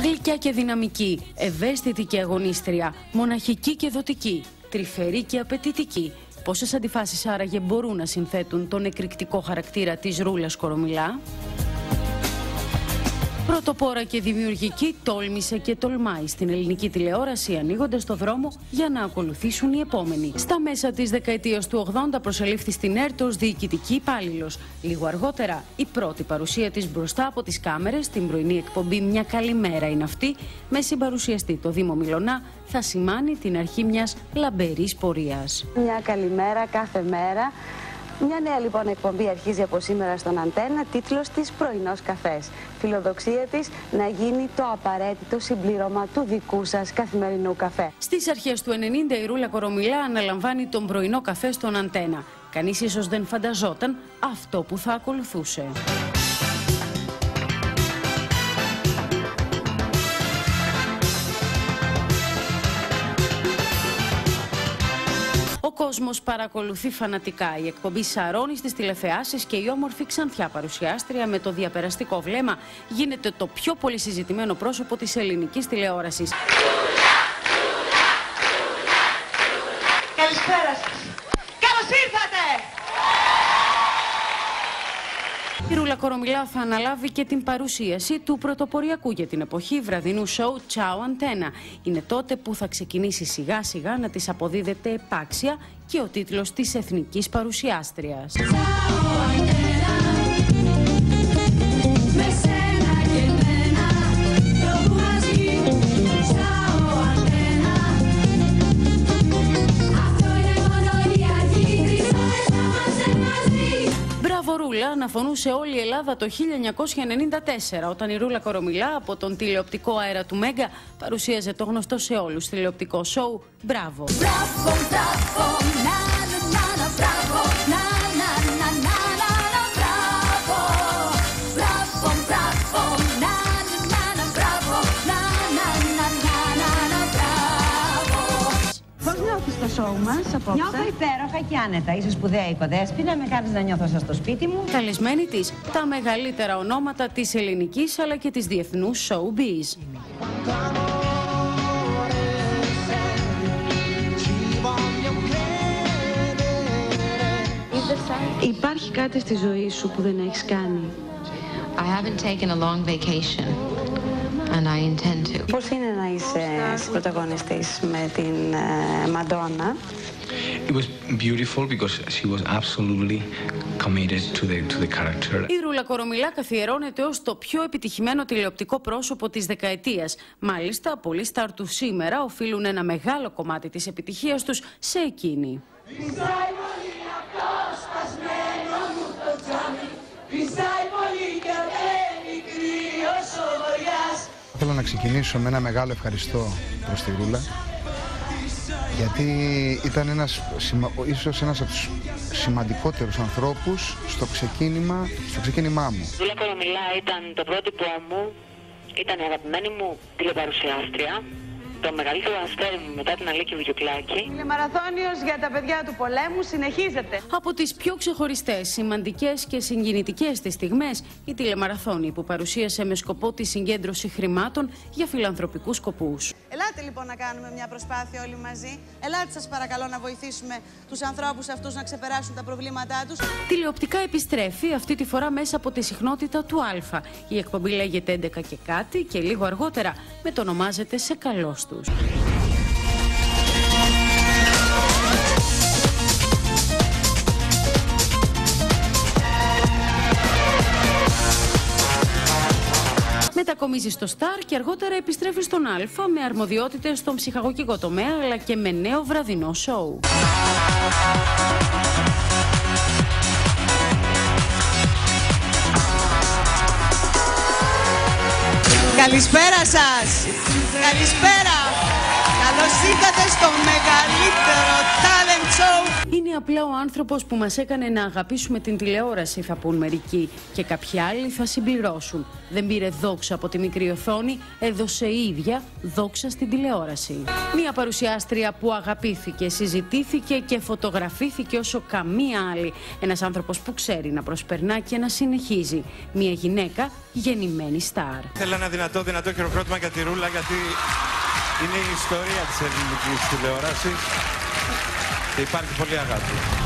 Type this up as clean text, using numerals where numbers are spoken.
Γλυκιά και δυναμική, ευαίσθητη και αγωνίστρια, μοναχική και δοτική, τρυφερή και απαιτητική. Πόσες αντιφάσεις άραγε μπορούν να συνθέτουν τον εκρηκτικό χαρακτήρα της Ρούλας Κορομιλά? Πρωτοπόρα και δημιουργική, τόλμησε και τολμάει στην ελληνική τηλεόραση, ανοίγοντας το δρόμο για να ακολουθήσουν οι επόμενοι. Στα μέσα της δεκαετίας του 80 προσελήφθη στην ΕΡΤ ως διοικητική υπάλληλος. Λίγο αργότερα, η πρώτη παρουσία της μπροστά από τις κάμερες στην πρωινή εκπομπή «Μια καλημέρα είναι αυτή», με συμπαρουσιαστή το Δήμο Μιλωνά, θα σημάνει την αρχή μιας λαμπερής πορείας. Μια καλημέρα κάθε μέρα. Μια νέα λοιπόν εκπομπή αρχίζει από σήμερα στον Αντένα, τίτλος της «Πρωινός καφές». Φιλοδοξία της να γίνει το απαραίτητο συμπλήρωμα του δικού σας καθημερινού καφέ. Στις αρχές του 90 η Ρούλα Κορομιλά αναλαμβάνει τον πρωινό καφέ στον Αντένα. Κανείς ίσως δεν φανταζόταν αυτό που θα ακολουθούσε. Ο κόσμος παρακολουθεί φανατικά. Η εκπομπή σαρώνει στις τηλεθεάσεις και η όμορφη ξανθιά παρουσιάστρια με το διαπεραστικό βλέμμα γίνεται το πιο πολύ συζητημένο πρόσωπο της ελληνικής τηλεόρασης. Καλησπέρα σας. Καλώς ήρθατε! Η Ρούλα Κορομιλά θα αναλάβει και την παρουσίαση του πρωτοποριακού για την εποχή βραδινού σοου Ciao Antenna. Είναι τότε που θα ξεκινήσει σιγά σιγά να της αποδίδεται επάξια και ο τίτλος της εθνικής παρουσιάστριας. Ρούλα αναφωνούσε όλη η Ελλάδα το 1994, όταν η Ρούλα Κορομιλά από τον τηλεοπτικό αέρα του Μέγκα παρουσίαζε το γνωστό σε όλους τηλεοπτικό σοου «Μπράβο». Στο σοου μας απόψε. Νιώθω υπέροχα και άνετα. Είσαι σπουδαία οικοδέσποινα, με κάνεις να νιώθω σαν στο σπίτι μου. Καλεσμένοι της τα μεγαλύτερα ονόματα της ελληνικής αλλά και της διεθνούς showbiz. Υπάρχει κάτι στη ζωή σου που δεν έχεις κάνει? I haven't taken a long vacation. And I intend to. Πώς είναι να είσαι πρωταγωνιστής με την Μαντόνα? It was beautiful because she was absolutely committed to the character. Η Ρούλα Κορομιλά καθιερώνεται ως το πιο επιτυχημένο τηλεοπτικό πρόσωπο της δεκαετίας. Μάλιστα, πολλοί στάρ του σήμερα οφείλουν ένα μεγάλο κομμάτι της επιτυχίας τους σε εκείνη. Θέλω να ξεκινήσω με ένα μεγάλο ευχαριστώ προς τη Ρούλα, γιατί ήταν ίσως ένας από τους σημαντικότερους ανθρώπους στο ξεκίνημά μου. Η Ρούλα Κορομιλά ήταν το πρότυπό μου, ήταν η αγαπημένη μου τηλεπαρουσιάστρια, το μεγαλύτερο αστέρι μου μετά την Αλίκη Βιουκλάκη. Τηλεμαραθώνιος για τα παιδιά του πολέμου συνεχίζεται. Από τις πιο ξεχωριστές, σημαντικές και συγκινητικές της στιγμές, η τηλεμαραθώνη που παρουσίασε με σκοπό τη συγκέντρωση χρημάτων για φιλανθρωπικούς σκοπούς. Ελάτε λοιπόν να κάνουμε μια προσπάθεια όλοι μαζί. Ελάτε σας παρακαλώ να βοηθήσουμε τους ανθρώπους αυτούς να ξεπεράσουν τα προβλήματά τους. Τηλεοπτικά επιστρέφει, αυτή τη φορά μέσα από τη συχνότητα του Α. Η εκπομπή λέγεται 11 και κάτι και λίγο αργότερα μετονομάζεται σε καλώς τους. Μετακομίζει στο Σταρ και αργότερα επιστρέφει στον Α με αρμοδιότητες στον ψυχαγωγικό τομέα αλλά και με νέο βραδινό σοου. Καλησπέρα σας! Καλησπέρα! Καλώς ήρθατε στο μεγαλύτερο talent show. Είναι απλά ο άνθρωπος που μας έκανε να αγαπήσουμε την τηλεόραση, θα πούν μερικοί, και κάποιοι άλλοι θα συμπληρώσουν. Δεν πήρε δόξα από τη μικρή οθόνη, έδωσε η ίδια δόξα στην τηλεόραση. Μία παρουσιάστρια που αγαπήθηκε, συζητήθηκε και φωτογραφήθηκε όσο καμία άλλη. Ένας άνθρωπος που ξέρει να προσπερνά και να συνεχίζει. Μία γυναίκα γεννημένη στάρ. Θέλω ένα δυνατό χειροκρότημα για τη Ρούλα, γιατί είναι η ιστορία της ελληνικής τηλεόρασης και υπάρχει πολύ αγάπη.